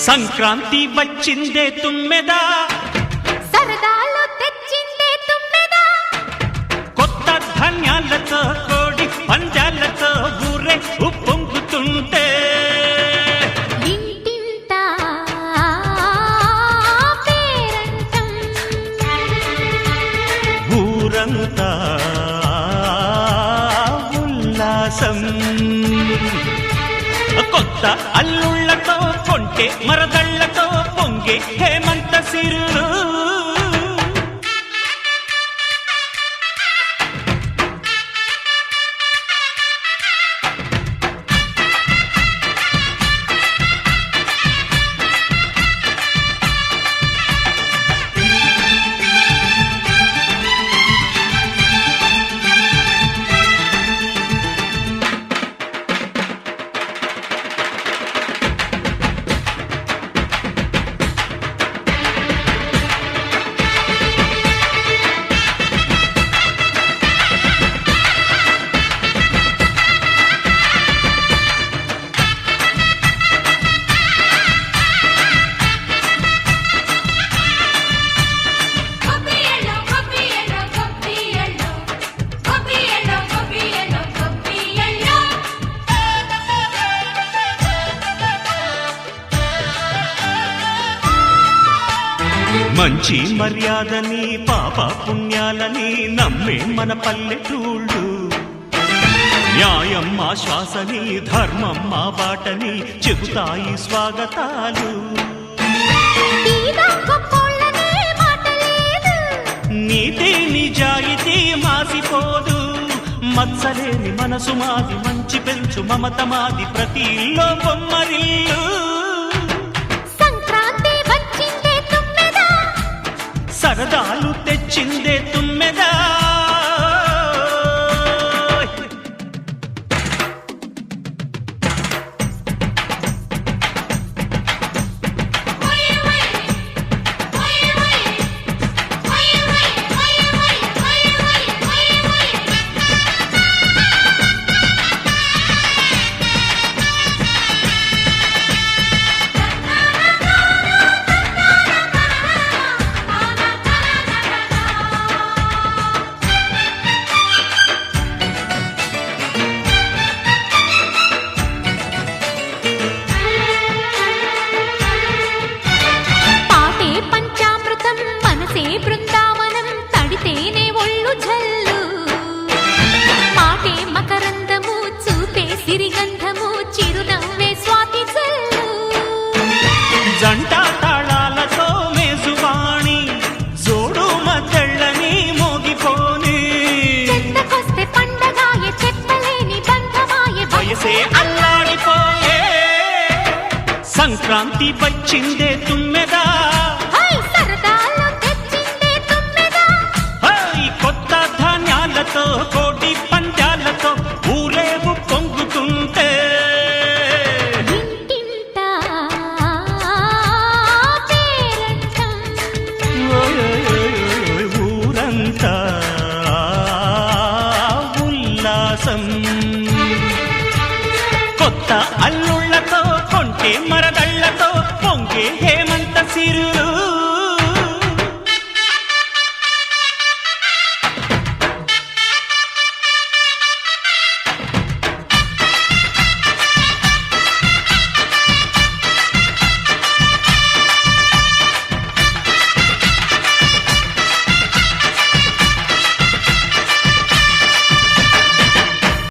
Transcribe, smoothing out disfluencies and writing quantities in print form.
సంక్రాంతి వచ్చిందే తుమ్మెదా, సరదాలు తెచ్చిందే తుమ్మెదా, కొత్త ధాన్యాలతో కోడి పంజాలతో ఊరే ఉప్పొంగుతుంటే ఇంటింటా పేరంటం, ఊరంతా ఉల్లాసం. కొత్త అల్లుళ్లతో కొంటే మరదళ్లతో పొంగే హేమంత సిరులు. మంచి మర్యాదని పాప పుణ్యాలని నమ్మే మన పల్లెటూళ్ళు, న్యాయం మా శ్వాసని ధర్మం మా బాటని చెబుతాయి స్వాగతాలు. నీతి నిజాయితీ మాసిపోదు, మత్సలేని మనసు మాది, మంచి పెంచు మమత మాది, ప్రతి ఇల్లో బొమ్మరిల్లు. సరదాలు తెచ్చిందే తుమ్మెదా, బృందావనం తడితేనే ఒళ్ళు జల్లు, పాటే మకరందము చూపే సిరిగంధము, చిరునవ్వే స్వాతి జల్లు. జంట తాళాలతో మేజువాణి జోడు మద్దళ్ళని మోగిపోని, చెంతకొస్తే పండగాయ చెప్పలేని బంధమాయ, వయసే అల్లాడిపోయే. సంక్రాంతి వచ్చిందే తుమ్మెదా, కోటి పంజాలతో ఊరేగు పొంగుతుంటే ఇంటింటా పేరంటం, ఊరంతా ఉల్లాసం. కొత్త అల్లుళ్లతో కొంటే మరదళ్లతో పొంగే హేమంత సిరు.